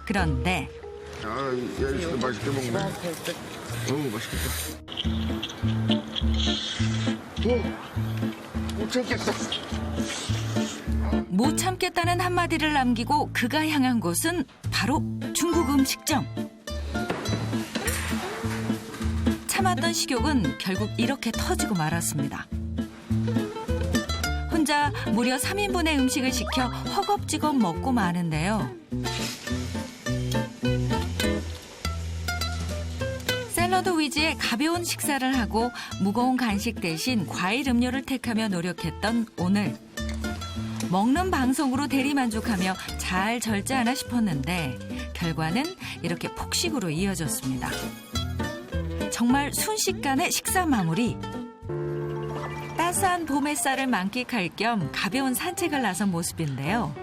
그런데 아, 이 아저씨도 맛있게 먹네. 맛있겠다. 못 참겠다. 못 참겠다는 한마디를 남기고 그가 향한 곳은 바로 중국 음식점. 참았던 식욕은 결국 이렇게 터지고 말았습니다. 혼자 무려 3인분의 음식을 시켜 허겁지겁 먹고 마는데요. 샐러드 위주의 가벼운 식사를 하고 무거운 간식 대신 과일 음료를 택하며 노력했던 오늘. 먹는 방송으로 대리만족하며 잘 절제하나 싶었는데 결과는 이렇게 폭식으로 이어졌습니다. 정말 순식간에 식사 마무리. 따스한 봄 햇살을 만끽할 겸 가벼운 산책을 나선 모습인데요.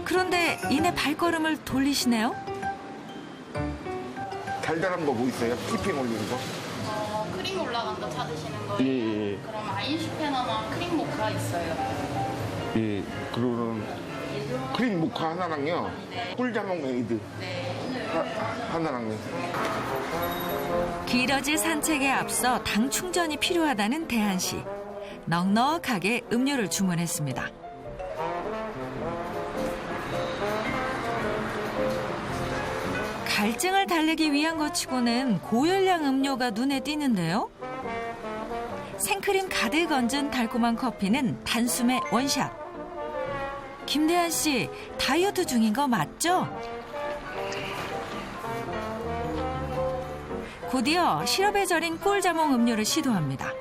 그런데 이내 발걸음을 돌리시네요. 달달한 거 뭐 있어요? 티핑 올리는 거? 크림 올라간 거 찾으시는 거예요? 예. 그럼 아인슈페너나 크림 모카 있어요. 예, 그러면 크림 모카 하나랑요. 꿀자몽 에이드 하나랑요. 길어질 산책에 앞서 당 충전이 필요하다는 대한 씨. 넉넉하게 음료를 주문했습니다. 갈증을 달래기 위한 것치고는 고열량 음료가 눈에 띄는데요. 생크림 가득 얹은 달콤한 커피는 단숨에 원샷. 김대한 씨, 다이어트 중인 거 맞죠? 곧이어 시럽에 절인 꿀자몽 음료를 시도합니다.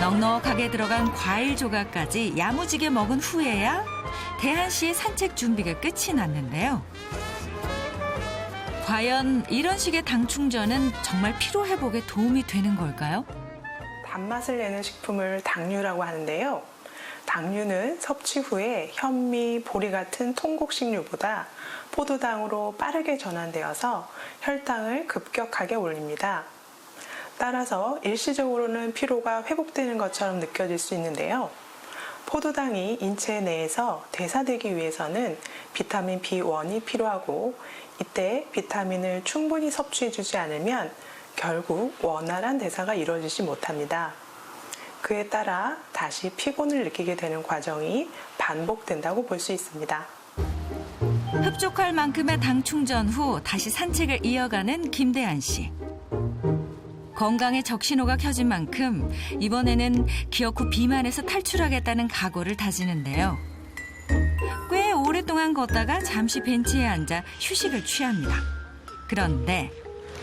넉넉하게 들어간 과일 조각까지 야무지게 먹은 후에야 대한 씨의 산책 준비가 끝이 났는데요. 과연 이런 식의 당 충전은 정말 피로 회복에 도움이 되는 걸까요? 단맛을 내는 식품을 당류라고 하는데요. 당류는 섭취 후에 현미, 보리 같은 통곡식류보다 포도당으로 빠르게 전환되어서 혈당을 급격하게 올립니다. 따라서 일시적으로는 피로가 회복되는 것처럼 느껴질 수 있는데요. 포도당이 인체 내에서 대사되기 위해서는 비타민 B1이 필요하고 이때 비타민을 충분히 섭취해주지 않으면 결국 원활한 대사가 이루어지지 못합니다. 그에 따라 다시 피곤을 느끼게 되는 과정이 반복된다고 볼 수 있습니다. 흡족할 만큼의 당 충전 후 다시 산책을 이어가는 김대한 씨. 건강에 적신호가 켜진 만큼 이번에는 기억 후 비만에서 탈출하겠다는 각오를 다지는데요. 꽤 오랫동안 걷다가 잠시 벤치에 앉아 휴식을 취합니다. 그런데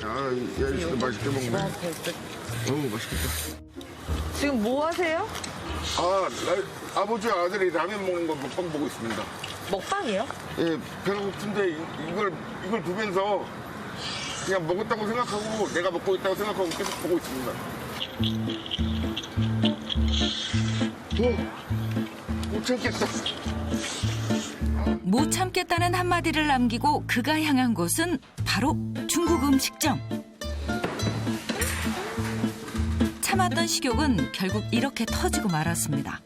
아, 이 아저씨도 맛있게 먹네. 맛있겠다. 지금 뭐 하세요? 아버지 아들이 라면 먹는 거 먹방 보고 있습니다. 먹방이요? 예, 배가 고픈데 이걸 보면서 그냥 먹었다고 생각하고 내가 먹고 있다고 생각하고 계속 보고 있습니다. 못 참겠다. 못 참겠다는 한마디를 남기고 그가 향한 곳은 바로 중국 음식점. 참았던 식욕은 결국 이렇게 터지고 말았습니다.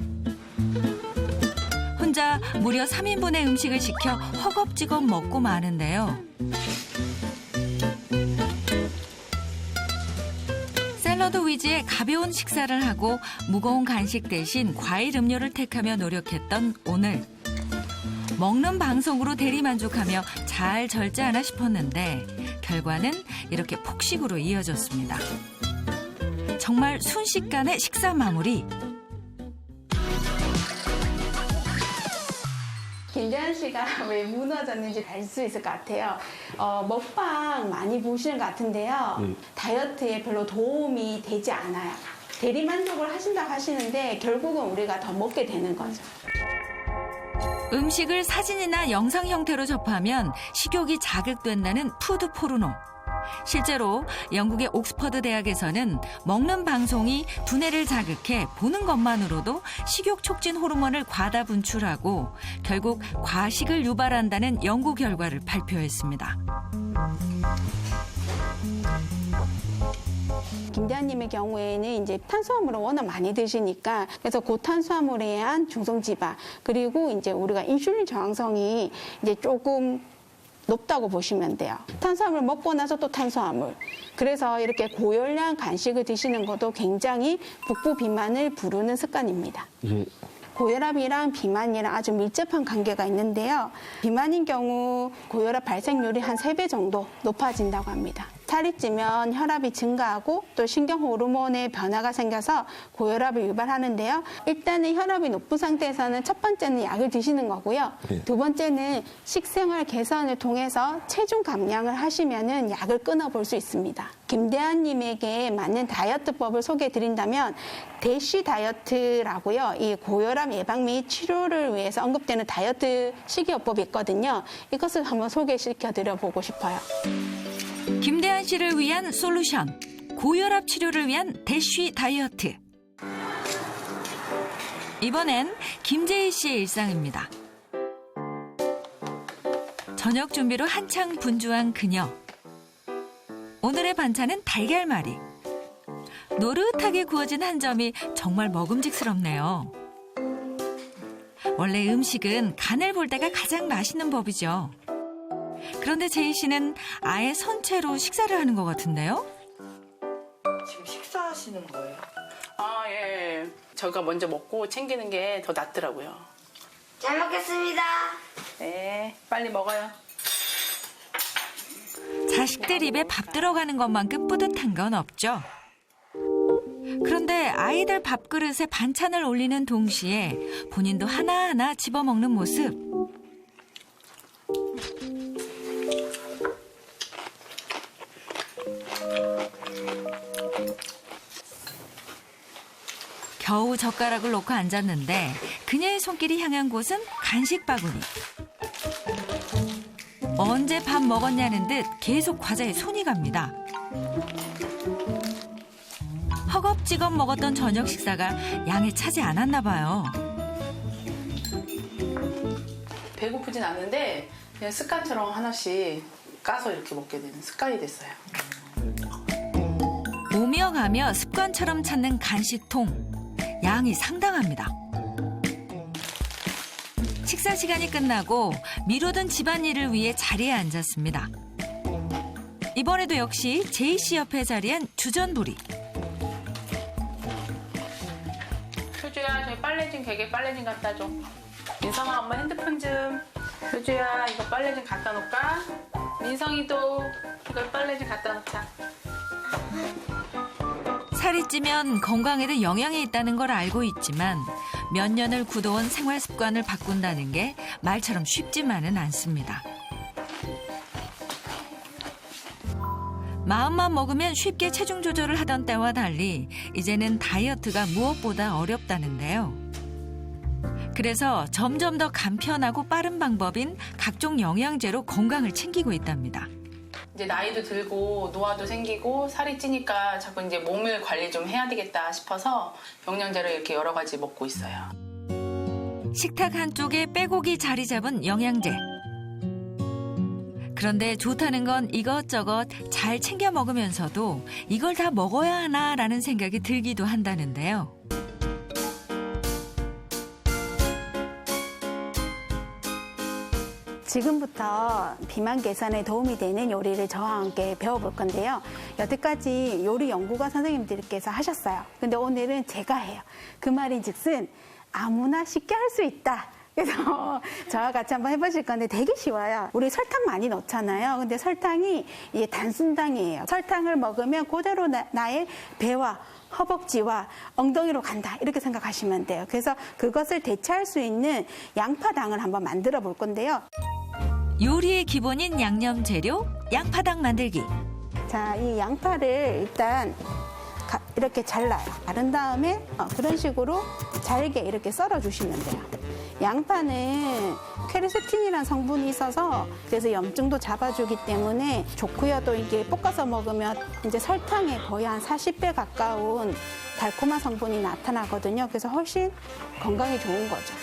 혼자 무려 3인분의 음식을 시켜 허겁지겁 먹고 마는데요. 샐러드 위주의 가벼운 식사를 하고 무거운 간식 대신 과일 음료를 택하며 노력했던 오늘. 먹는 방송으로 대리만족하며 잘 절제하나 싶었는데 결과는 이렇게 폭식으로 이어졌습니다. 정말 순식간에 식사 마무리. 김대한 씨가 왜 무너졌는지 알 수 있을 것 같아요. 먹방 많이 보시는 것 같은데요. 다이어트에 별로 도움이 되지 않아요. 대리만족을 하신다고 하시는데 결국은 우리가 더 먹게 되는 거죠. 음식을 사진이나 영상 형태로 접하면 식욕이 자극된다는 푸드 포르노. 실제로 영국의 옥스퍼드 대학에서는 먹는 방송이 두뇌를 자극해 보는 것만으로도 식욕 촉진 호르몬을 과다 분출하고 결국 과식을 유발한다는 연구 결과를 발표했습니다. 김대한님의 김대한님의 경우에는 이제 탄수화물을 워낙 많이 드시니까 그래서 고탄수화물에 의한 중성지방 그리고 이제 우리가 인슐린 저항성이 이제 조금 높다고 보시면 돼요. 탄수화물 먹고 나서 또 탄수화물. 그래서 이렇게 고열량 간식을 드시는 것도 굉장히 북부 비만을 부르는 습관입니다. 고혈압이랑 비만이랑 아주 밀접한 관계가 있는데요. 비만인 경우 고혈압 발생률이 한 3배 정도 높아진다고 합니다. 살이 찌면 혈압이 증가하고 또 신경 호르몬의 변화가 생겨서 고혈압을 유발하는데요. 일단은 혈압이 높은 상태에서는 첫 번째는 약을 드시는 거고요. 두 번째는 식생활 개선을 통해서 체중 감량을 하시면은 약을 끊어볼 수 있습니다. 김대한님에게 맞는 다이어트법을 소개해 드린다면 대쉬 다이어트라고요. 이 고혈압 예방 및 치료를 위해서 언급되는 다이어트 식이요법이 있거든요. 이것을 한번 소개시켜 드려보고 싶어요. 김대한 씨를 위한 솔루션. 고혈압 치료를 위한 대쉬 다이어트. 이번엔 김재희 씨의 일상입니다. 저녁 준비로 한창 분주한 그녀. 오늘의 반찬은 달걀말이. 노릇하게 구워진 한 점이 정말 먹음직스럽네요. 원래 음식은 간을 볼 때가 가장 맛있는 법이죠. 그런데 제희 씨는 아예 선체로 식사를 하는 것 같은데요? 지금 식사하시는 거예요? 아, 예. 저희가 먼저 먹고 챙기는 게 더 낫더라고요. 잘 먹겠습니다. 네, 빨리 먹어요. 자식들 입에 밥 들어가는 것만큼 뿌듯한 건 없죠. 그런데 아이들 밥그릇에 반찬을 올리는 동시에 본인도 하나하나 집어먹는 모습. 겨우 젓가락을 놓고 앉았는데 그녀의 손길이 향한 곳은 간식 바구니. 언제 밥 먹었냐는 듯 계속 과자에 손이 갑니다. 허겁지겁 먹었던 저녁 식사가 양에 차지 않았나 봐요. 배고프진 않는데 그냥 습관처럼 하나씩 까서 이렇게 먹게 되는 습관이 됐어요. 오며 가며 습관처럼 찾는 간식통. 양이 상당합니다. 식사 시간이 끝나고 미루던 집안일을 위해 자리에 앉았습니다. 이번에도 역시 제이 씨 옆에 자리한 주전부리. 효주야, 저기 빨래진 개게 빨래 좀 갖다 줘. 민성아, 엄마 핸드폰 좀. 효주야, 이거 빨래 좀 갖다 놓을까? 민성이도 이걸 빨래 좀 갖다 놓자. 살이 찌면 건강에도 영향이 있다는 걸 알고 있지만 몇 년을 굳어온 생활 습관을 바꾼다는 게 말처럼 쉽지만은 않습니다. 마음만 먹으면 쉽게 체중 조절을 하던 때와 달리 이제는 다이어트가 무엇보다 어렵다는데요. 그래서 점점 더 간편하고 빠른 방법인 각종 영양제로 건강을 챙기고 있답니다. 이제 나이도 들고 노화도 생기고 살이 찌니까 자꾸 이제 몸을 관리 좀 해야 되겠다 싶어서 영양제를 이렇게 여러 가지 먹고 있어요. 식탁 한쪽에 빼곡히 자리 잡은 영양제. 그런데 좋다는 건 이것저것 잘 챙겨 먹으면서도 이걸 다 먹어야 하나라는 생각이 들기도 한다는데요. 지금부터 비만 개선에 도움이 되는 요리를 저와 함께 배워볼 건데요. 여태까지 요리 연구가 선생님들께서 하셨어요. 근데 오늘은 제가 해요. 그 말인즉슨 아무나 쉽게 할 수 있다. 그래서 저와 같이 한번 해보실 건데 되게 쉬워요. 우리 설탕 많이 넣잖아요. 근데 설탕이 이게 단순당이에요. 설탕을 먹으면 그대로 나의 배와 허벅지와 엉덩이로 간다. 이렇게 생각하시면 돼요. 그래서 그것을 대체할 수 있는 양파당을 한번 만들어 볼 건데요. 요리의 기본인 양념 재료, 양파당 만들기. 자, 이 양파를 일단 이렇게 잘라요. 자른 다음에 그런 식으로 잘게 이렇게 썰어주시면 돼요. 양파는 퀘르세틴이라는 성분이 있어서 그래서 염증도 잡아주기 때문에 좋고요. 또 이게 볶아서 먹으면 이제 설탕에 거의 한 40배 가까운 달콤한 성분이 나타나거든요. 그래서 훨씬 건강에 좋은 거죠.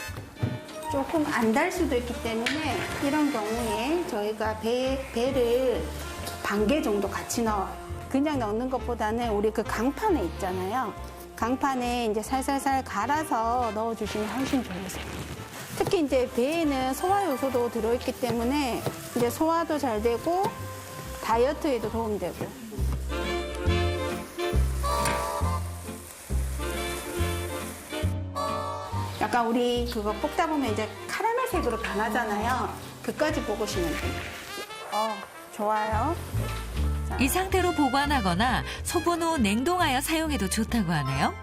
조금 안 달 수도 있기 때문에 이런 경우에 저희가 배를 반 개 정도 같이 넣어요. 그냥 넣는 것보다는 우리 그 강판에 있잖아요. 강판에 이제 살살살 갈아서 넣어주시면 훨씬 좋으세요. 특히 이제 배에는 소화 요소도 들어있기 때문에 이제 소화도 잘 되고 다이어트에도 도움되고. 약간 우리 그거 볶다 보면 이제 카라멜색으로 변하잖아요. 그까지 볶으시면 돼요. 좋아요. 이 상태로 보관하거나 소분 후 냉동하여 사용해도 좋다고 하네요.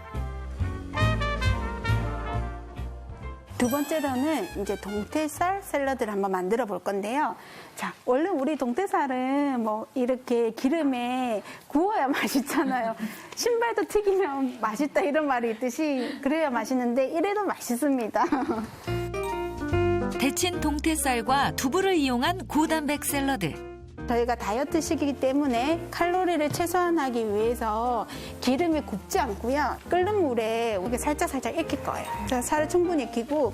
두 번째로는 이제 동태살 샐러드를 한번 만들어 볼 건데요. 자, 원래 우리 동태살은 뭐 이렇게 기름에 구워야 맛있잖아요. 신발도 튀기면 맛있다 이런 말이 있듯이 그래야 맛있는데 이래도 맛있습니다. 데친 동태살과 두부를 이용한 고단백 샐러드. 저희가 다이어트 시기이기 때문에 칼로리를 최소화하기 위해서 기름에 굽지 않고요. 끓는 물에 이렇게 살짝 익힐 거예요. 그래서 살을 충분히 익히고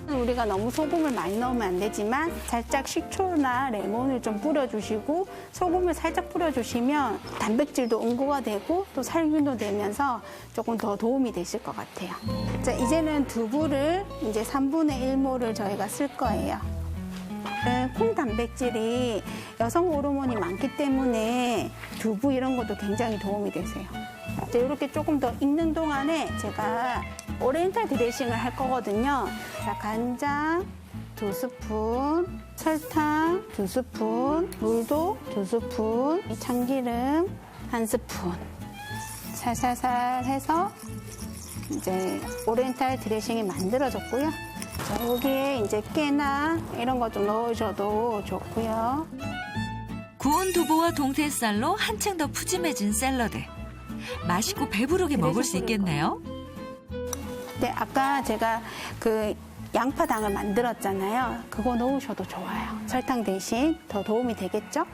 우리가 너무 소금을 많이 넣으면 안 되지만 살짝 식초나 레몬을 좀 뿌려주시고 소금을 살짝 뿌려주시면 단백질도 응고가 되고 또 살균도 되면서 조금 더 도움이 되실 것 같아요. 자, 이제는 두부를 이제 3분의 1모를 저희가 쓸 거예요. 콩 단백질이 여성 호르몬이 많기 때문에 두부 이런 것도 굉장히 도움이 되세요. 이제 이렇게 조금 더 익는 동안에 제가 오리엔탈 드레싱을 할 거거든요. 자, 간장 2스푼, 설탕 2스푼, 물도 2스푼, 참기름 1스푼. 살살살 해서 이제 오리엔탈 드레싱이 만들어졌고요. 자, 여기에 이제 깨나 이런 거 좀 넣으셔도 좋고요. 구운 두부와 동태살로 한층 더 푸짐해진 샐러드. 맛있고 배부르게 먹을 수 있겠네요. 네, 아까 제가 그 양파당을 만들었잖아요. 그거 넣으셔도 좋아요. 설탕 대신 더 도움이 되겠죠?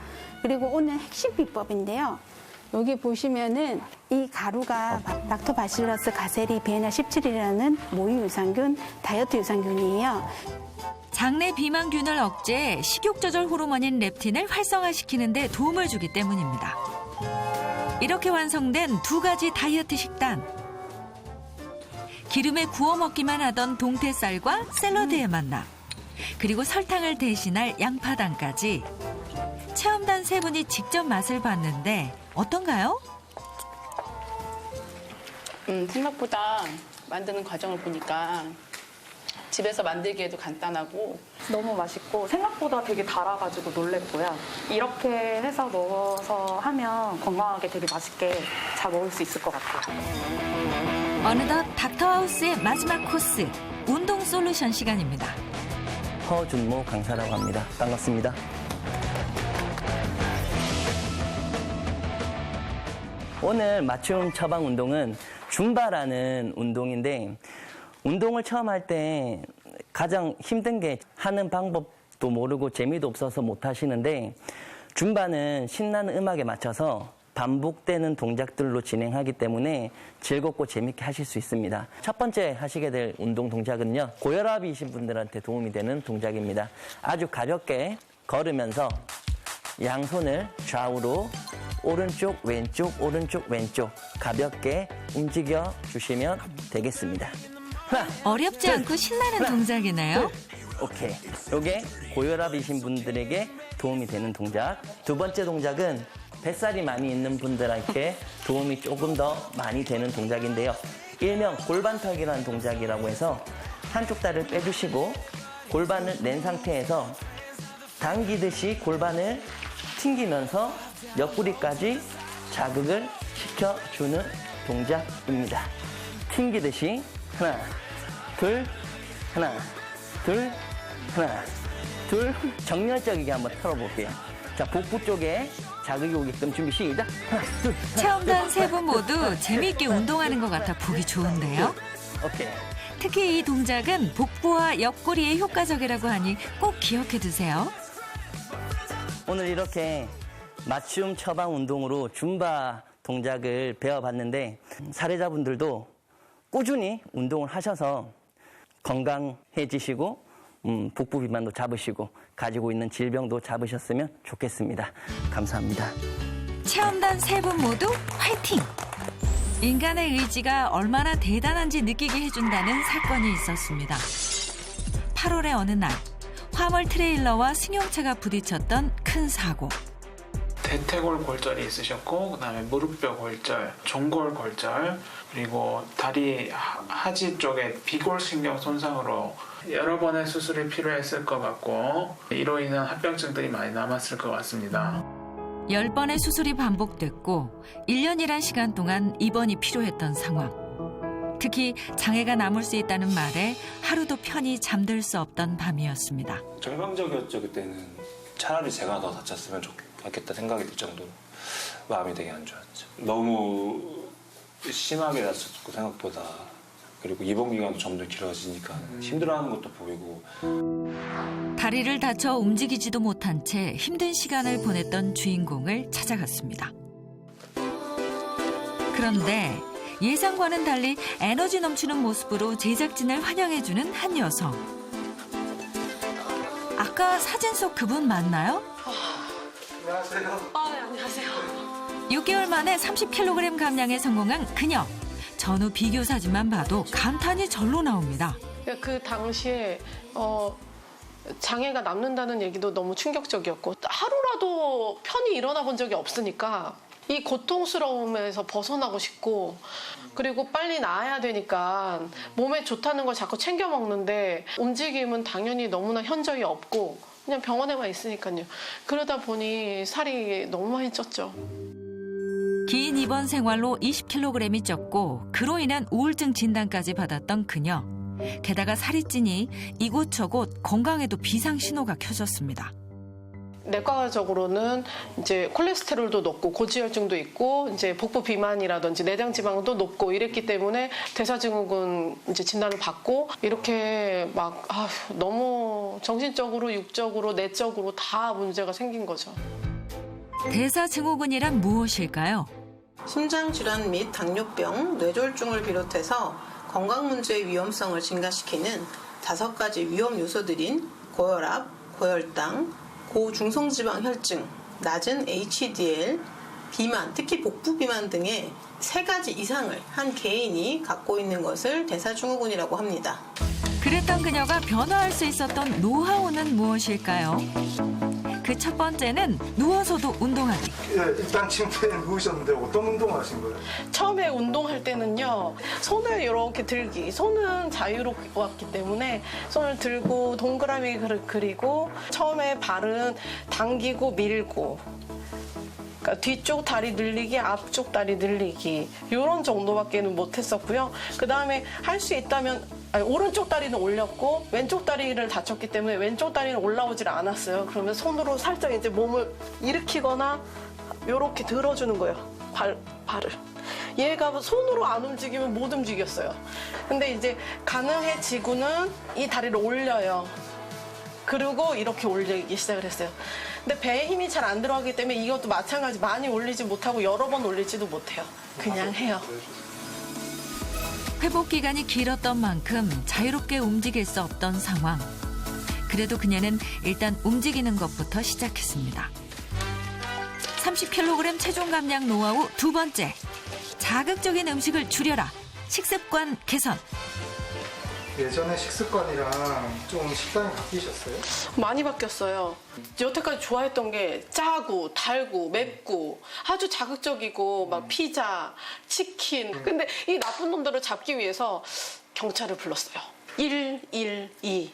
그리고 오늘 핵심 비법인데요. 여기 보시면은 이 가루가 락토바실러스 가세리 비에나 17이라는 모유 유산균, 다이어트 유산균이에요. 장내 비만균을 억제해 식욕 조절 호르몬인 렙틴을 활성화시키는 데 도움을 주기 때문입니다. 이렇게 완성된 두 가지 다이어트 식단. 기름에 구워 먹기만 하던 동태살과 샐러드의 만남. 그리고 설탕을 대신할 양파당까지. 체험단 세 분이 직접 맛을 봤는데 어떤가요? 생각보다 만드는 과정을 보니까 집에서 만들기에도 간단하고 너무 맛있고 생각보다 되게 달아가지고 놀랬고요. 이렇게 해서 넣어서 하면 건강하게 되게 맛있게 잘 먹을 수 있을 것 같아요. 어느덧 닥터하우스의 마지막 코스, 운동 솔루션 시간입니다. 허준모 강사라고 합니다. 반갑습니다. 오늘 맞춤 처방 운동은 줌바라는 운동인데 운동을 처음 할 때 가장 힘든 게 하는 방법도 모르고 재미도 없어서 못 하시는데 줌바는 신나는 음악에 맞춰서 반복되는 동작들로 진행하기 때문에 즐겁고 재밌게 하실 수 있습니다. 첫 번째 하시게 될 운동 동작은요. 고혈압이신 분들한테 도움이 되는 동작입니다. 아주 가볍게 걸으면서 양손을 좌우로 오른쪽, 왼쪽, 오른쪽, 왼쪽 가볍게 움직여 주시면 되겠습니다. 하나, 어렵지 둘, 않고 신나는 하나, 동작이네요. 오케이. 요게 고혈압이신 분들에게 도움이 되는 동작. 두 번째 동작은 뱃살이 많이 있는 분들한테 도움이 조금 더 많이 되는 동작인데요. 일명 골반 털기라는 동작이라고 해서 한쪽 다리를 빼주시고 골반을 낸 상태에서 당기듯이 골반을 튕기면서 옆구리까지 자극을 시켜주는 동작입니다. 튕기듯이 하나, 둘, 하나, 둘, 하나, 둘. 정열적이게 한번 털어볼게요. 자, 복부 쪽에 자극이 오게끔 준비 시작. 하나, 둘, 하나, 체험단 둘, 세 분 하나, 모두 재미있게 운동하는 것 같아 보기 좋은데요. 오케이. 특히 이 동작은 복부와 옆구리에 효과적이라고 하니 꼭 기억해 두세요. 오늘 이렇게 맞춤 처방 운동으로 줌바 동작을 배워봤는데 사례자분들도 꾸준히 운동을 하셔서 건강해지시고 복부 비만도 잡으시고 가지고 있는 질병도 잡으셨으면 좋겠습니다. 감사합니다. 체험단 3분 모두 화이팅! 인간의 의지가 얼마나 대단한지 느끼게 해준다는 사건이 있었습니다. 8월의 어느 날 화물 트레일러와 승용차가 부딪혔던 큰 사고. 대퇴골 골절이 있으셨고 그다음에 무릎뼈 골절, 종골 골절, 그리고 다리 하지 쪽에 비골신경 손상으로 여러 번의 수술이 필요했을 것 같고 이로 인한 합병증들이 많이 남았을 것 같습니다. 10번의 수술이 반복됐고 1년이란 시간 동안 입원이 필요했던 상황. 특히 장애가 남을 수 있다는 말에 하루도 편히 잠들 수 없던 밤이었습니다. 절망적이었죠. 그때는 차라리 제가 더 다쳤으면 좋겠다 생각이 들 정도로 마음이 되게 안 좋았죠. 너무 심하게 다쳤고 생각보다. 그리고 입원 기간도 점점 길어지니까 힘들어하는 것도 보이고. 다리를 다쳐 움직이지도 못한 채 힘든 시간을 보냈던 주인공을 찾아갔습니다. 그런데 예상과는 달리 에너지 넘치는 모습으로 제작진을 환영해주는 한 여성. 아까 사진 속 그분 맞나요? 안녕하세요. 네, 안녕하세요. 6개월 만에 30kg 감량에 성공한 그녀. 전후 비교 사진만 봐도 감탄이 절로 나옵니다. 그 당시에 장애가 남는다는 얘기도 너무 충격적이었고 하루라도 편히 일어나 본 적이 없으니까 이 고통스러움에서 벗어나고 싶고 그리고 빨리 나아야 되니까 몸에 좋다는 걸 자꾸 챙겨 먹는데 움직임은 당연히 너무나 현저히 없고 그냥 병원에만 있으니까요. 그러다 보니 살이 너무 많이 쪘죠. 긴 입원 생활로 20kg이 쪘고 그로 인한 우울증 진단까지 받았던 그녀. 게다가 살이 찌니 이곳저곳 건강에도 비상 신호가 켜졌습니다. 내과적으로는 이제 콜레스테롤도 높고 고지혈증도 있고 이제 복부 비만이라든지 내장 지방도 높고 이랬기 때문에 대사증후군 이제 진단을 받고 이렇게 막 너무 정신적으로 육적으로 내적으로 다 문제가 생긴 거죠. 대사증후군이란 무엇일까요? 심장질환 및 당뇨병, 뇌졸중을 비롯해서 건강 문제의 위험성을 증가시키는 5가지 위험 요소들인 고혈압, 고혈당, 고중성지방 혈증, 낮은 HDL, 비만, 특히 복부 비만 등의 3가지 이상을 한 개인이 갖고 있는 것을 대사증후군이라고 합니다. 그랬던 그녀가 변화할 수 있었던 노하우는 무엇일까요? 그 첫 번째는 누워서도 운동하기. 일단 침대에 누우셨는데 어떤 운동을 하신 거예요? 처음에 운동할 때는요. 손을 이렇게 들기. 손은 자유로웠기 때문에 손을 들고 동그라미 그리고 처음에 발은 당기고 밀고 그러니까 뒤쪽 다리 늘리기, 앞쪽 다리 늘리기 이런 정도밖에는 못했었고요. 그다음에 할 수 있다면 오른쪽 다리는 올렸고 왼쪽 다리를 다쳤기 때문에 왼쪽 다리는 올라오질 않았어요. 그러면 손으로 살짝 이제 몸을 일으키거나 이렇게 들어주는 거예요. 발을. 얘가 손으로 안 움직이면 못 움직였어요. 근데 이제 가능해지고는 이 다리를 올려요. 그리고 이렇게 올리기 시작을 했어요. 근데 배에 힘이 잘 안 들어가기 때문에 이것도 마찬가지 많이 올리지 못하고 여러 번 올리지도 못해요. 그냥 해요. 회복 기간이 길었던 만큼 자유롭게 움직일 수 없던 상황. 그래도 그녀는 일단 움직이는 것부터 시작했습니다. 30kg 체중 감량 노하우 2번째. 자극적인 음식을 줄여라. 식습관 개선. 예전에 식습관이랑 좀 식단이 바뀌셨어요? 많이 바뀌었어요. 여태까지 좋아했던 게 짜고 달고 맵고 아주 자극적이고 막 피자, 치킨. 근데 이 나쁜 놈들을 잡기 위해서 경찰을 불렀어요. 112.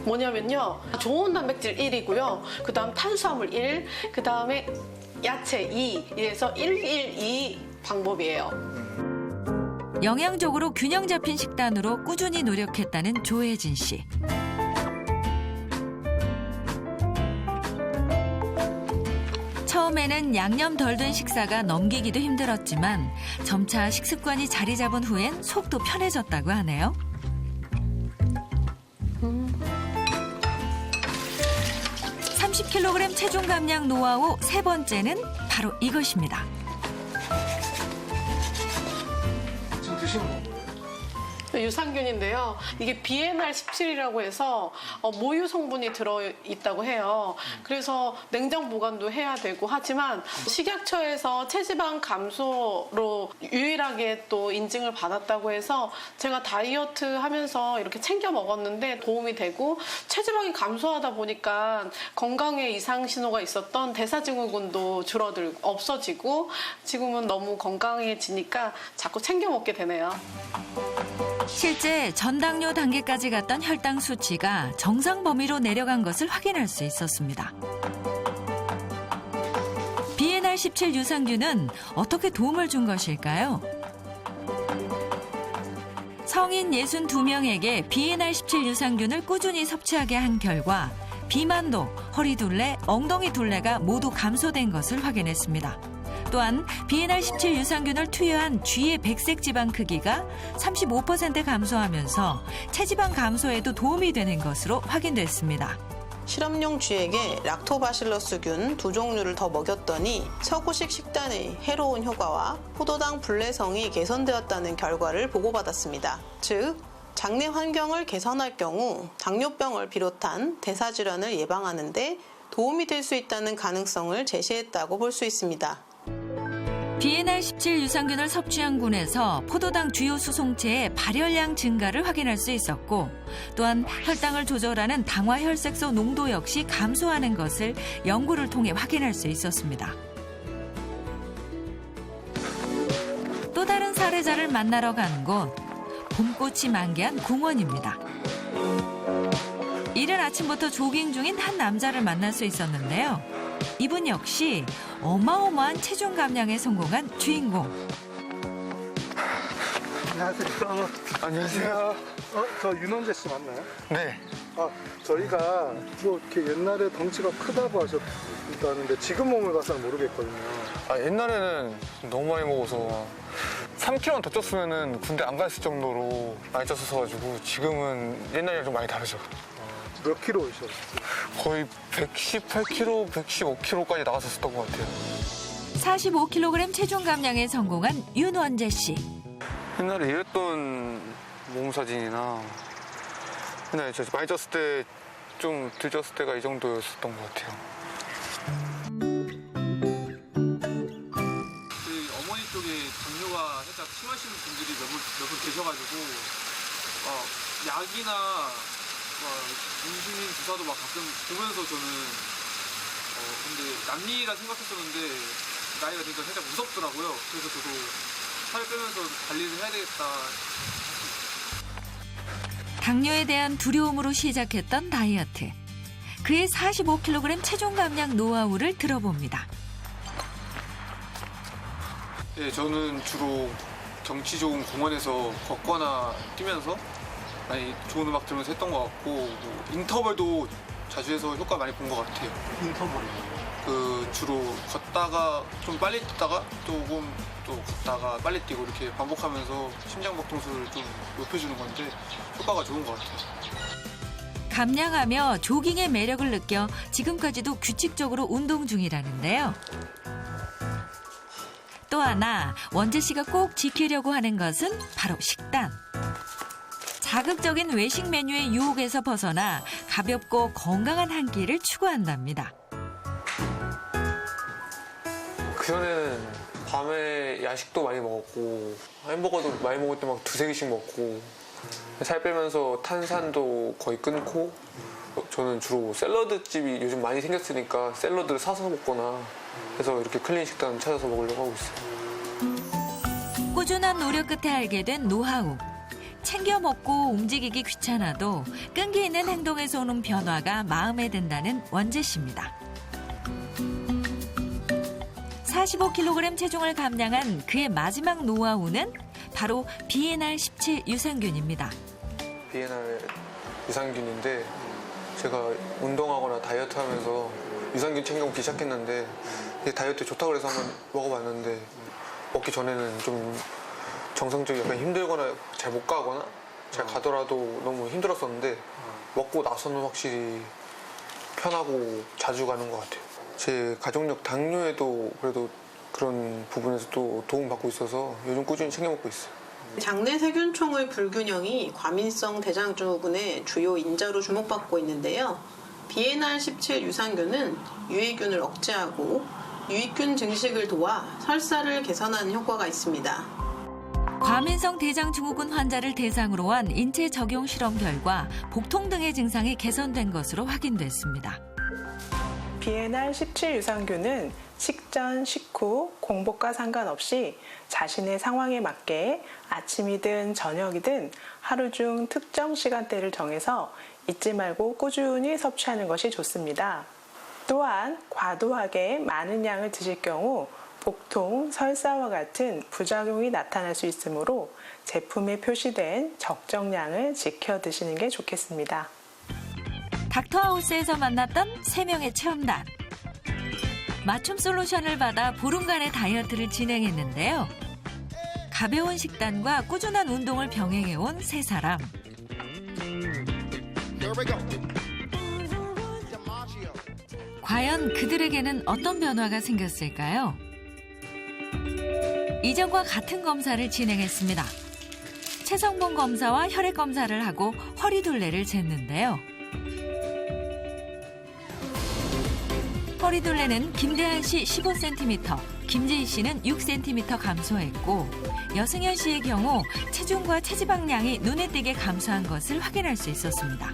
뭐냐면요. 좋은 단백질 1이고요. 그 다음 탄수화물 1, 그 다음에 야채 2. 이래서 112 방법이에요. 영양적으로 균형 잡힌 식단으로 꾸준히 노력했다는 조혜진 씨. 처음에는 양념 덜 된 식사가 넘기기도 힘들었지만 점차 식습관이 자리 잡은 후엔 속도 편해졌다고 하네요. (30kg) 체중 감량 노하우 3번째는 바로 이것입니다. 지금 드시는 건가요? 유산균인데요. 이게 비에날 17이라고 해서 모유 성분이 들어있다고 해요. 그래서 냉장 보관도 해야 되고 하지만 식약처에서 체지방 감소로 유일하게 또 인증을 받았다고 해서 제가 다이어트 하면서 이렇게 챙겨 먹었는데 도움이 되고 체지방이 감소하다 보니까 건강에 이상 신호가 있었던 대사증후군도 없어지고 지금은 너무 건강해지니까 자꾸 챙겨 먹게 되네요. 실제 전당뇨 단계까지 갔던 혈당 수치가 정상 범위로 내려간 것을 확인할 수 있었습니다. 비에날 17 유산균은 어떻게 도움을 준 것일까요? 성인 62명에게 비에날 17 유산균을 꾸준히 섭취하게 한 결과 비만도, 허리둘레, 엉덩이 둘레가 모두 감소된 것을 확인했습니다. 또한 비에날 17 유산균을 투여한 쥐의 백색 지방 크기가 35% 감소하면서 체지방 감소에도 도움이 되는 것으로 확인됐습니다. 실험용 쥐에게 락토바실러스균 2종류를 더 먹였더니 서구식 식단의 해로운 효과와 포도당 분래성이 개선되었다는 결과를 보고받았습니다. 즉, 장내 환경을 개선할 경우 당뇨병을 비롯한 대사질환을 예방하는 데 도움이 될 수 있다는 가능성을 제시했다고 볼 수 있습니다. 비에날 17 유산균을 섭취한 군에서 포도당 주요 수송체의 발열량 증가를 확인할 수 있었고 또한 혈당을 조절하는 당화혈색소 농도 역시 감소하는 것을 연구를 통해 확인할 수 있었습니다. 또 다른 사례자를 만나러 간 곳, 봄꽃이 만개한 공원입니다. 이른 아침부터 조깅 중인 한 남자를 만날 수 있었는데요. 이분 역시 어마어마한 체중 감량에 성공한 주인공. 안녕하세요. 안녕하세요. 저 윤원재 씨 맞나요? 네. 저희가 뭐 이렇게 옛날에 덩치가 크다고 하셨다는데 지금 몸을 봐서는 모르겠거든요. 옛날에는 너무 많이 먹어서 3kg만 더 쪘으면 군대 안 갔을 정도로 많이 쪘었어가지고 지금은 옛날이랑 좀 많이 다르죠. 몇 킬로이셨어요? 거의 118kg, 115kg까지 나갔었던 것 같아요. 45kg 체중 감량에 성공한 윤원재 씨. 옛날에 이랬던 몸 사진이나 옛날에 저 많이 쪘을 때 좀 덜 쪘을 때가 이 정도였었던 것 같아요. 어머니 쪽에 당뇨가 살짝 심하신 분들이 몇 분 계셔가지고 약이나 인슐린 주사도 막 가끔 보면서 저는 근데 남일이라 생각했었는데 나이가 드니까 살짝 무섭더라고요. 그래서 저도 살 빼면서 관리를 해야 되겠다. 당뇨에 대한 두려움으로 시작했던 다이어트. 그의 45kg 체중 감량 노하우를 들어봅니다. 네, 저는 주로 경치 좋은 공원에서 걷거나 뛰면서 많이 좋은 음악 들으면서 했던 것 같고 뭐 인터벌도 자주 해서 효과 많이 본 것 같아요. 인터벌이요? 주로 걷다가 좀 빨리 뛰다가 조금 또 걷다가 빨리 뛰고 이렇게 반복하면서 심장박동수를 좀 높여주는 건데 효과가 좋은 것 같아요. 감량하며 조깅의 매력을 느껴 지금까지도 규칙적으로 운동 중이라는데요. 또 하나 원재 씨가 꼭 지키려고 하는 것은 바로 식단. 자극적인 외식 메뉴의 유혹에서 벗어나 가볍고 건강한 한 끼를 추구한답니다. 그전에는 밤에 야식도 많이 먹었고 햄버거도 많이 먹을 때 막 2-3개씩 먹고 살 빼면서 탄산도 거의 끊고 저는 주로 샐러드집이 요즘 많이 생겼으니까 샐러드를 사서 먹거나 해서 이렇게 클린 식단 찾아서 먹으려고 하고 있어요. 꾸준한 노력 끝에 알게 된 노하우. 챙겨 먹고 움직이기 귀찮아도 끈기 있는 행동에서 오는 변화가 마음에 든다는 원재 씨입니다. 45kg 체중을 감량한 그의 마지막 노하우는 바로 비에날 17 유산균입니다. 비에날 유산균인데 제가 운동하거나 다이어트 하면서 유산균 챙겨 먹기 시작했는데 이게 다이어트에 좋다고 해서 한번 먹어봤는데 먹기 전에는 좀 정상적이 약간 힘들거나 잘 못 가거나 잘 가더라도 너무 힘들었었는데 먹고 나서는 확실히 편하고 자주 가는 것 같아요. 제 가족력 당뇨에도 그래도 그런 부분에서 또 도움받고 있어서 요즘 꾸준히 챙겨 먹고 있어요. 장내 세균총의 불균형이 과민성 대장증후군의 주요 인자로 주목받고 있는데요. BNR17 유산균은 유해균을 억제하고 유익균 증식을 도와 설사를 개선하는 효과가 있습니다. 과민성 대장증후군 환자를 대상으로 한 인체 적용 실험 결과 복통 등의 증상이 개선된 것으로 확인됐습니다. BNR17 유산균은 식전, 식후, 공복과 상관없이 자신의 상황에 맞게 아침이든 저녁이든 하루 중 특정 시간대를 정해서 잊지 말고 꾸준히 섭취하는 것이 좋습니다. 또한 과도하게 많은 양을 드실 경우 복통, 설사와 같은 부작용이 나타날 수 있으므로 제품에 표시된 적정량을 지켜 드시는 게 좋겠습니다. 닥터하우스에서 만났던 3명의 체험단. 맞춤 솔루션을 받아 보름간의 다이어트를 진행했는데요. 가벼운 식단과 꾸준한 운동을 병행해온 3사람. 과연 그들에게는 어떤 변화가 생겼을까요? 이전과 같은 검사를 진행했습니다. 체성분 검사와 혈액 검사를 하고 허리둘레를 쟀는데요. 허리둘레는 김대한 씨 15cm, 김재희 씨는 6cm 감소했고 여승현 씨의 경우 체중과 체지방량이 눈에 띄게 감소한 것을 확인할 수 있었습니다.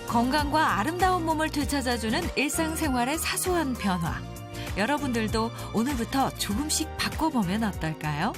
건강과 아름다운 몸을 되찾아주는 일상생활의 사소한 변화. 여러분들도 오늘부터 조금씩 바꿔보면 어떨까요?